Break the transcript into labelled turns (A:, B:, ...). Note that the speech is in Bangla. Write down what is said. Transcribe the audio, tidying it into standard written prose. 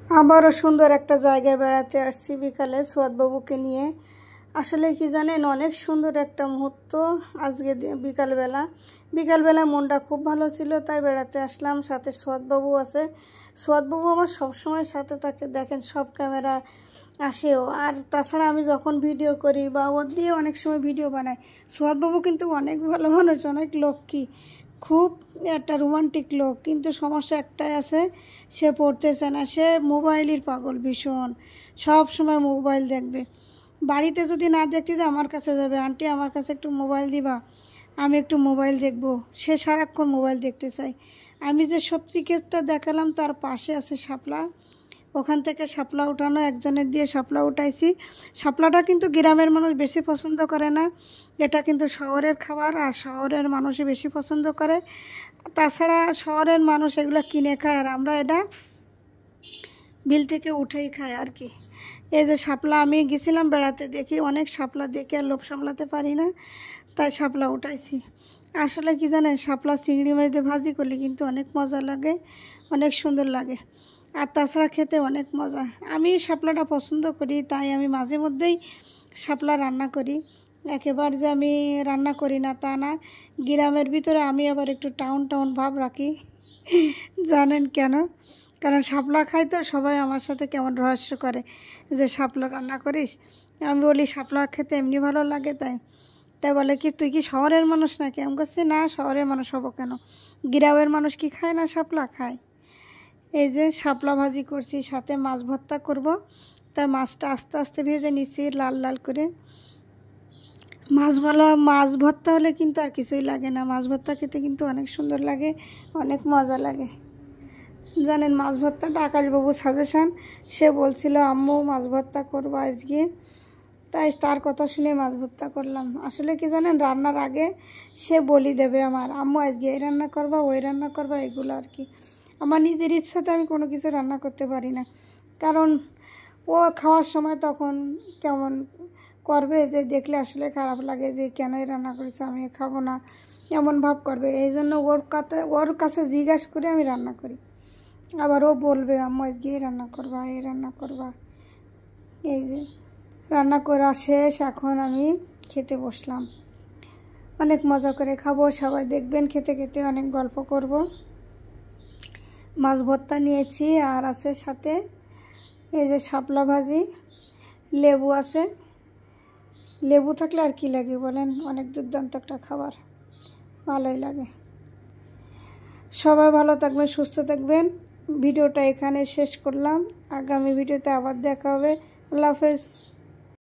A: আবারও সুন্দর একটা জায়গায় বেড়াতে আসছি বিকালে সোয়াদবাবুকে নিয়ে। আসলে কি জানেন, অনেক সুন্দর একটা মুহূর্ত আজকে বিকালবেলা মনটা খুব ভালো ছিল, তাই বেড়াতে আসলাম। সাথে সোয়াদবাবু আছে। সোয়াদবাবু আমার সবসময় সাথে থাকে, দেখেন সব ক্যামেরা আসেও। আর তাছাড়া আমি যখন ভিডিও করি বা ওর দিয়ে অনেক সময় ভিডিও বানাই। সোয়াদবাবু কিন্তু অনেক ভালো মানুষ, অনেক লক্ষ্মী, খুব একটা রোমান্টিক লোক। কিন্তু সমস্যা একটাই আছে, সে পড়তে চায় না। সে মোবাইলের পাগল ভীষণ, সব সময় মোবাইল দেখবে। বাড়িতে যদি না দেখতে তো আমার কাছে যাবে, আন্টি আমার কাছে একটু মোবাইল দিবা, আমি একটু মোবাইল দেখব। সে সারাক্ষণ মোবাইল দেখতে চায়। আমি যে সবজি ক্ষেতটা দেখালাম তার পাশে আছে শাপলা, ওখান থেকে শাপলা উঠানো, একজনের দিয়ে শাপলা উঠাইছি। শাপলাটা কিন্তু গ্রামের মানুষ বেশি পছন্দ করে না, এটা কিন্তু শহরের খাবার, আর শহরের মানুষই বেশি পছন্দ করে। তাছাড়া শহরের মানুষ এগুলো কিনে খায়, আর আমরা এটা বিল থেকে উঠেই খাই আর কি। এই যে শাপলা, আমি গেছিলাম বেড়াতে, দেখি অনেক শাপলা, দেখে আর লোভ সামলাতে পারি না, তাই শাপলা উঠাইছি। আসলে কি জানেন, শাপলা চিংড়ি মাছ দিয়ে ভাজি করলে কিন্তু অনেক মজা লাগে, অনেক সুন্দর লাগে। আর তাছাড়া খেতে অনেক মজা। আমি শাপলাটা পছন্দ করি, তাই আমি মাঝে মধ্যেই শাপলা রান্না করি। একেবারে যে আমি রান্না করি না তা না। গ্রামের ভিতরে আমি আবার একটু টাউন ভাব রাখি। জানেন কেন? কারণ শাপলা খাই তো সবাই আমার সাথে কেমন রহস্য করে যে শাপলা রান্না করিস। আমি বলি শাপলা খেতে এমনি ভালো লাগে, তাই বলে কি তুই কি শহরের মানুষ নাকি? আমি বলছি না, শহরের মানুষ হবো কেন, গ্রামের মানুষ কি খায় না? শাপলা খায়। এই যে শাপলা ভাজি করছি, সাথে মাছ ভর্তা করব। তাই মাছটা আস্তে আস্তে ভেজে নিচ্ছি লাল লাল করে। মাছ ভর্তা হলে কিন্তু আর কিছুই লাগে না, মাছ ভর্তা খেতে কিন্তু অনেক সুন্দর লাগে, অনেক মজা লাগে। জানেন, মাছ ভর্তাটা আকাশবাবু সাজেশান, সে বলছিল আম্মু মাছ ভর্তা করবো আজকে, তাই তার কথা শুনে মাছ ভর্তা করলাম। আসলে কি জানেন, রান্নার আগে সে বলি দেবে আমার, আম্মু আজকে এই রান্না করবা, ওই রান্না করবা, এগুলো আর কি। আমার নিজের ইচ্ছাতে আমি কোনো কিছু রান্না করতে পারি না, কারণ ও খাওয়ার সময় তখন কেমন করবে যে দেখলে আসলে খারাপ লাগে যে কেন রান্না করেছে, আমি খাবো না, এমন ভাব করবে। এই জন্য ওর কাছে জিজ্ঞাসা করে আমি রান্না করি। আবার ও বলবে আম্মু আজকে এই রান্না করবা, এই রান্না করবা। এই যে রান্না করা শেষ, এখন আমি খেতে বসলাম। অনেক মজা করে খাবো, সবাই দেখবেন, খেতে খেতে অনেক গল্প করব। মাছ ভর্তা নিয়েছি, আর আছে সাথে এই যে শাপলা ভাজি, লেবু আছে। লেবু থাকলে আর কি লাগে বলেন, অনেক দুর্দান্ত একটা খাবার, ভালোই লাগে। সবাই ভালো থাকবেন, সুস্থ থাকবেন। ভিডিওটা এখানে শেষ করলাম, আগামী ভিডিওতে আবার দেখা হবে। আল্লাহ হাফেজ।